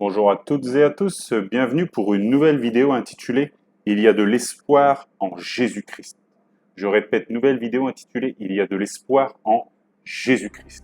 Bonjour à toutes et à tous, bienvenue pour une nouvelle vidéo intitulée « Il y a de l'espoir en Jésus-Christ ». Je répète, nouvelle vidéo intitulée « Il y a de l'espoir en Jésus-Christ ».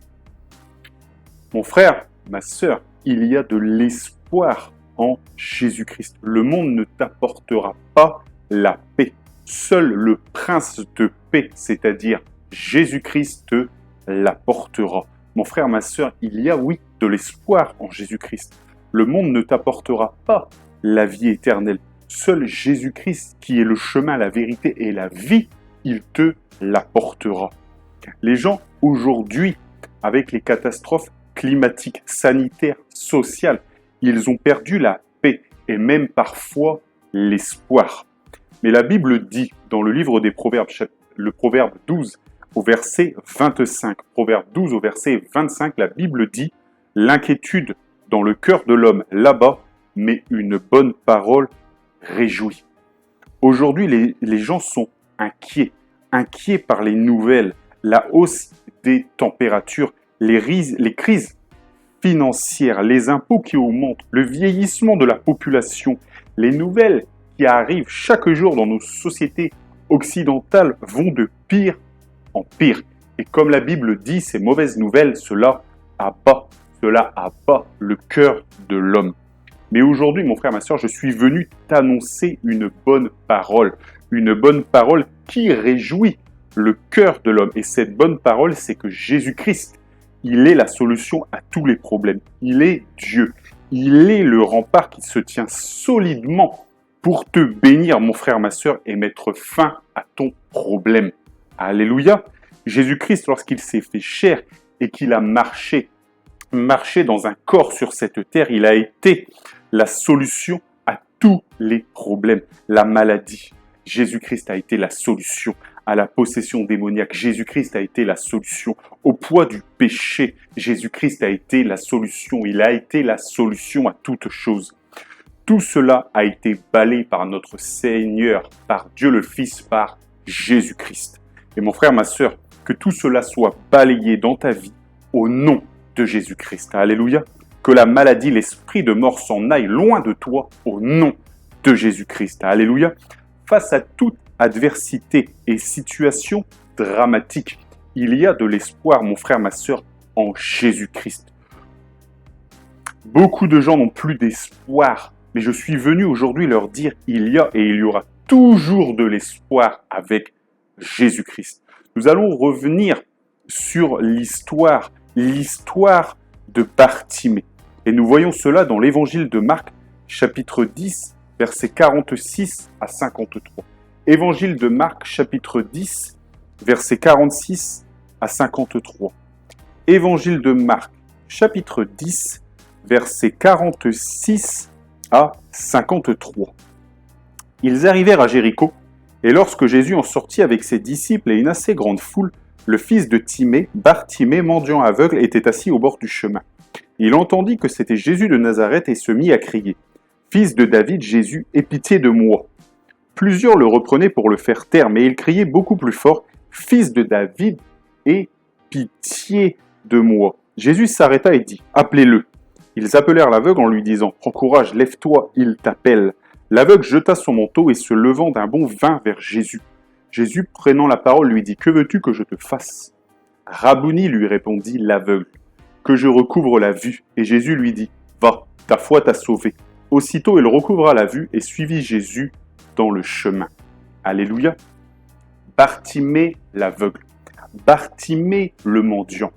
Mon frère, ma sœur, il y a de l'espoir en Jésus-Christ. Le monde ne t'apportera pas la paix. Seul le prince de paix, c'est-à-dire Jésus-Christ, te l'apportera. Mon frère, ma sœur, il y a, oui, de l'espoir en Jésus-Christ. Le monde ne t'apportera pas la vie éternelle. Seul Jésus-Christ, qui est le chemin, la vérité et la vie, il te l'apportera. Les gens, aujourd'hui, avec les catastrophes climatiques, sanitaires, sociales, ils ont perdu la paix et même parfois l'espoir. Mais la Bible dit, dans le livre des Proverbes, le Proverbe 12 au verset 25, Proverbe 12 au verset 25, la Bible dit « L'inquiétude dans le cœur de l'homme là-bas, mais une bonne parole réjouit. » Aujourd'hui, les gens sont inquiets par les nouvelles, la hausse des températures, les crises financières, les impôts qui augmentent, le vieillissement de la population, les nouvelles qui arrivent chaque jour dans nos sociétés occidentales vont de pire en pire. Et comme la Bible dit, ces mauvaises nouvelles, cela abat le cœur de l'homme. Mais aujourd'hui, mon frère, ma soeur, je suis venu t'annoncer une bonne parole qui réjouit le cœur de l'homme. Et cette bonne parole, c'est que Jésus-Christ, il est la solution à tous les problèmes. Il est Dieu. Il est le rempart qui se tient solidement pour te bénir, mon frère, ma soeur, et mettre fin à ton problème. Alléluia. Jésus-Christ, lorsqu'il s'est fait chair et qu'il a marché dans un corps sur cette terre, il a été la solution à tous les problèmes. La maladie, Jésus-Christ a été la solution. À la possession démoniaque, Jésus-Christ a été la solution. Au poids du péché, Jésus-Christ a été la solution. Il a été la solution à toutes choses. Tout cela a été balayé par notre Seigneur, par Dieu le Fils, par Jésus-Christ. Et mon frère, ma sœur, que tout cela soit balayé dans ta vie au nom de Jésus-Christ. Alléluia. Que la maladie, l'esprit de mort s'en aille loin de toi au nom de Jésus-Christ. Alléluia. Face à toute adversité et situation dramatique, il y a de l'espoir, mon frère, ma sœur, en Jésus-Christ. Beaucoup de gens n'ont plus d'espoir, mais je suis venu aujourd'hui leur dire il y a et il y aura toujours de l'espoir avec Jésus-Christ. Nous allons revenir sur l'histoire de Bartimée. Et nous voyons cela dans l'évangile de Marc, chapitre 10, versets 46 à 53. Évangile de Marc, chapitre 10, versets 46 à 53. Évangile de Marc, chapitre 10, versets 46 à 53. Ils arrivèrent à Jéricho, et lorsque Jésus en sortit avec ses disciples et une assez grande foule, le fils de Timée, Bartimée, mendiant aveugle, était assis au bord du chemin. Il entendit que c'était Jésus de Nazareth et se mit à crier « Fils de David, Jésus, aie pitié de moi !» Plusieurs le reprenaient pour le faire taire, mais il criait beaucoup plus fort « Fils de David, aie pitié de moi !» Jésus s'arrêta et dit « Appelez-le !» Ils appelèrent l'aveugle en lui disant « Prends courage, lève-toi, il t'appelle !» L'aveugle jeta son manteau et se levant d'un bond vint vers Jésus. Jésus, prenant la parole, lui dit « Que veux-tu que je te fasse ?» Rabouni, lui répondit l'aveugle, « Que je recouvre la vue. » Et Jésus lui dit « Va, ta foi t'a sauvé. » Aussitôt il recouvra la vue et suivit Jésus dans le chemin. Alléluia. Bartimée l'aveugle, Bartimée le mendiant,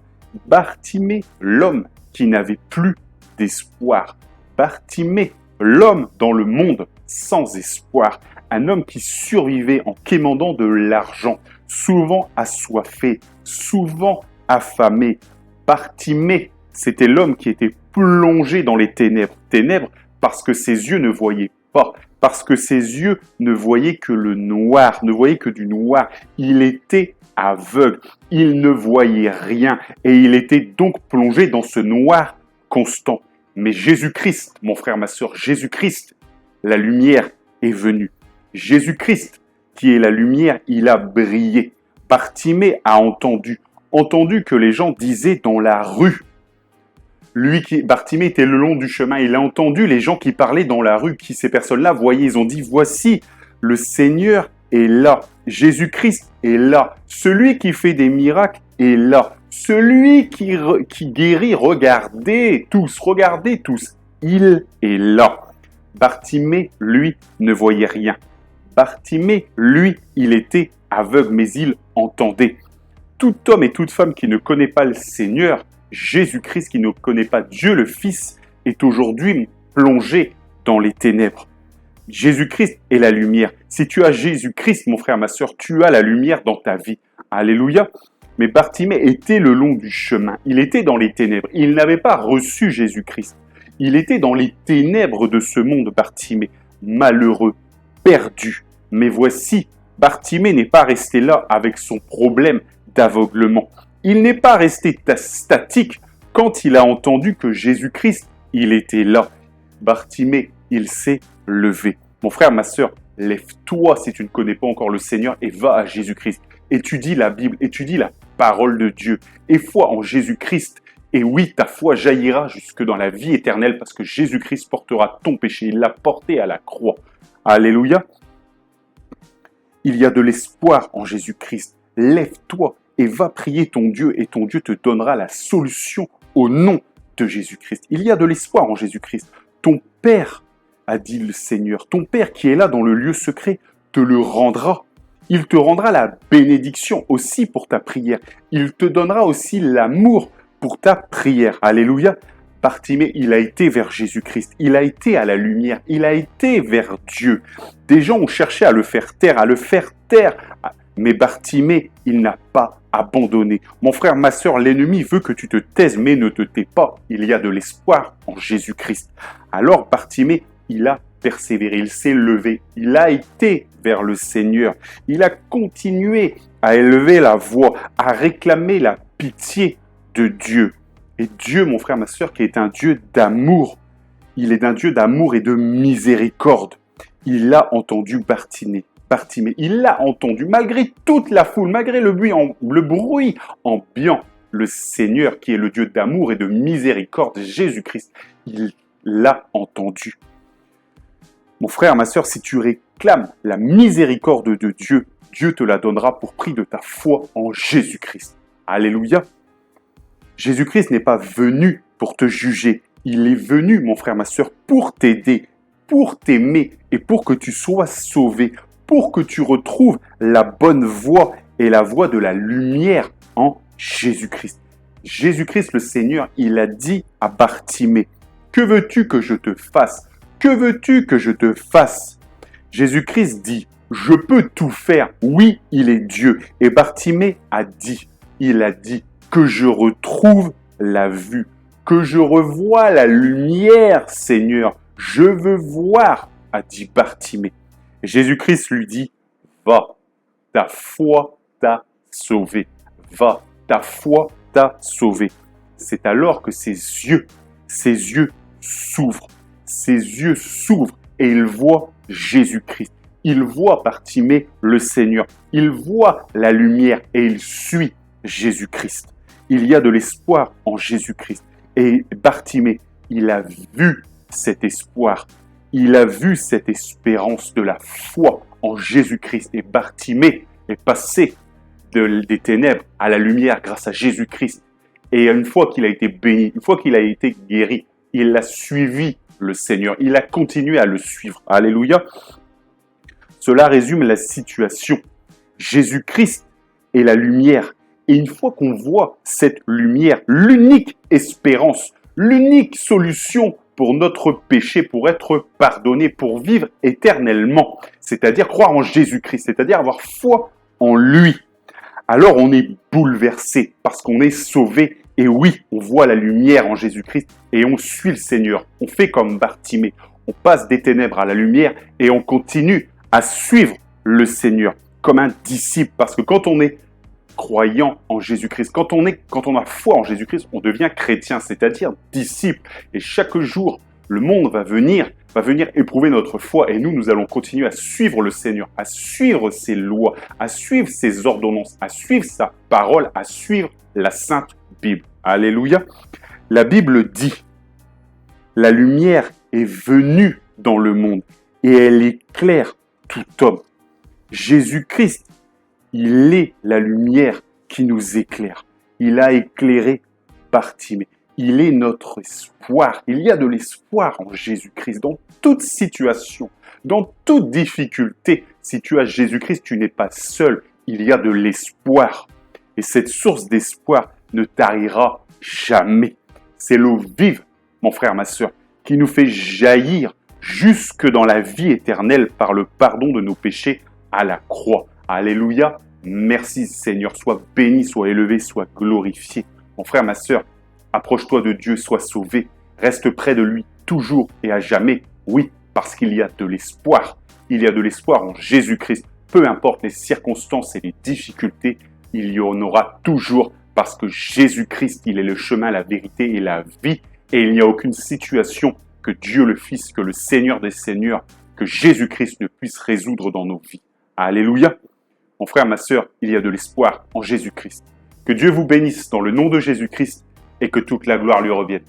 Bartimée l'homme qui n'avait plus d'espoir, Bartimée l'homme dans le monde sans espoir, un homme qui survivait en quémandant de l'argent, souvent assoiffé, souvent affamé. Bartimée, c'était l'homme qui était plongé dans les ténèbres. Ténèbres parce que ses yeux ne voyaient pas, parce que ses yeux ne voyaient que le noir, ne voyaient que du noir. Il était aveugle, il ne voyait rien et il était donc plongé dans ce noir constant. Mais Jésus-Christ, mon frère, ma sœur, Jésus-Christ, la lumière est venue. Jésus-Christ, qui est la lumière, il a brillé. Bartimée a entendu que les gens disaient dans la rue Bartimée était le long du chemin. Il a entendu les gens qui parlaient dans la rue, qui ces personnes-là voyaient. Ils ont dit, voici, le Seigneur est là. Jésus-Christ est là. Celui qui fait des miracles est là. Celui qui guérit, regardez tous. Il est là. Bartimée, lui, ne voyait rien. Bartimée, lui, il était aveugle, mais il entendait. Tout homme et toute femme qui ne connaît pas le Seigneur, Jésus-Christ, qui ne connaît pas Dieu le Fils, est aujourd'hui plongé dans les ténèbres. Jésus-Christ est la lumière. Si tu as Jésus-Christ, mon frère, ma sœur, tu as la lumière dans ta vie. Alléluia. Mais Bartimée était le long du chemin. Il était dans les ténèbres. Il n'avait pas reçu Jésus-Christ. Il était dans les ténèbres de ce monde, Bartimée. Malheureux, perdu. Mais voici, Bartimée n'est pas resté là avec son problème d'aveuglement. Il n'est pas resté statique quand il a entendu que Jésus-Christ, il était là. Bartimée, il s'est levé. Mon frère, ma sœur, lève-toi si tu ne connais pas encore le Seigneur et va à Jésus-Christ. Étudie la Bible, étudie la parole de Dieu et foi en Jésus-Christ. Et oui, ta foi jaillira jusque dans la vie éternelle parce que Jésus-Christ portera ton péché. Il l'a porté à la croix. Alléluia. Il y a de l'espoir en Jésus-Christ. Lève-toi et va prier ton Dieu et ton Dieu te donnera la solution au nom de Jésus-Christ. Il y a de l'espoir en Jésus-Christ. Ton Père, a dit le Seigneur, ton Père qui est là dans le lieu secret, te le rendra. Il te rendra la bénédiction aussi pour ta prière. Il te donnera aussi l'amour pour ta prière. Alléluia. Bartimée, il a été vers Jésus-Christ. Il a été à la lumière. Il a été vers Dieu. Des gens ont cherché à le faire taire, Mais Bartimée, il n'a pas abandonné. Mon frère, ma sœur, l'ennemi veut que tu te taises, mais ne te tais pas. Il y a de l'espoir en Jésus-Christ. Alors Bartimée, il a persévéré, il s'est levé, il a été vers le Seigneur. Il a continué à élever la voix, à réclamer la pitié de Dieu. Et Dieu, mon frère, ma sœur, qui est un Dieu d'amour, il est un Dieu d'amour et de miséricorde. Il a entendu Bartimée. Il l'a entendu, malgré toute la foule, malgré le bruit ambiant. Le Seigneur, qui est le Dieu d'amour et de miséricorde, Jésus-Christ, il l'a entendu. Mon frère, ma sœur, si tu réclames la miséricorde de Dieu, Dieu te la donnera pour prix de ta foi en Jésus-Christ. Alléluia. Jésus-Christ n'est pas venu pour te juger. Il est venu, mon frère, ma sœur, pour t'aider, pour t'aimer et pour que tu sois sauvé, pour que tu retrouves la bonne voie et la voie de la lumière en Jésus-Christ. Jésus-Christ, le Seigneur, il a dit à Bartimée, « Que veux-tu que je te fasse ? Que veux-tu que je te fasse ?» Jésus-Christ dit, « Je peux tout faire. » Oui, il est Dieu. Et Bartimée a dit, que je retrouve la vue, que je revoie la lumière, Seigneur. Je veux voir, a dit Bartimée. Jésus-Christ lui dit, va, ta foi t'a sauvé. Va, ta foi t'a sauvé. C'est alors que ses yeux s'ouvrent. Ses yeux s'ouvrent et il voit Jésus-Christ. Il voit Bartimée le Seigneur. Il voit la lumière et il suit Jésus-Christ. Il y a de l'espoir en Jésus-Christ. Et Bartimée, il a vu cet espoir. Il a vu cette espérance de la foi en Jésus-Christ. Et Bartimée est passé des ténèbres à la lumière grâce à Jésus-Christ. Et une fois qu'il a été béni, une fois qu'il a été guéri, il a suivi le Seigneur. Il a continué à le suivre. Alléluia. Cela résume la situation. Jésus-Christ est la lumière. Et une fois qu'on voit cette lumière, l'unique espérance, l'unique solution pour notre péché, pour être pardonné, pour vivre éternellement, c'est-à-dire croire en Jésus-Christ, c'est-à-dire avoir foi en lui, alors on est bouleversé parce qu'on est sauvé. Et oui, on voit la lumière en Jésus-Christ et on suit le Seigneur. On fait comme Bartimée. On passe des ténèbres à la lumière et on continue à suivre le Seigneur comme un disciple. Parce que quand on est croyant en Jésus-Christ, quand on a foi en Jésus-Christ, on devient chrétien, c'est-à-dire disciple. Et chaque jour, le monde va venir éprouver notre foi et nous allons continuer à suivre le Seigneur, à suivre ses lois, à suivre ses ordonnances, à suivre sa parole, à suivre la Sainte Bible. Alléluia. La Bible dit, la lumière est venue dans le monde et elle éclaire tout homme. Jésus-Christ, il est la lumière qui nous éclaire. Il a éclairé Bartimée. Il est notre espoir. Il y a de l'espoir en Jésus-Christ. Dans toute situation, dans toute difficulté, si tu as Jésus-Christ, tu n'es pas seul. Il y a de l'espoir. Et cette source d'espoir ne tarira jamais. C'est l'eau vive, mon frère, ma sœur, qui nous fait jaillir jusque dans la vie éternelle par le pardon de nos péchés à la croix. Alléluia. Merci Seigneur. Sois béni, sois élevé, sois glorifié. Mon frère, ma sœur, approche-toi de Dieu, sois sauvé. Reste près de lui toujours et à jamais. Oui, parce qu'il y a de l'espoir. Il y a de l'espoir en Jésus-Christ. Peu importe les circonstances et les difficultés, il y en aura toujours parce que Jésus-Christ, il est le chemin, la vérité et la vie. Et il n'y a aucune situation que Dieu le Fils, que le Seigneur des Seigneurs, que Jésus-Christ ne puisse résoudre dans nos vies. Alléluia. Mon frère, ma sœur, il y a de l'espoir en Jésus-Christ. Que Dieu vous bénisse dans le nom de Jésus-Christ et que toute la gloire lui revienne.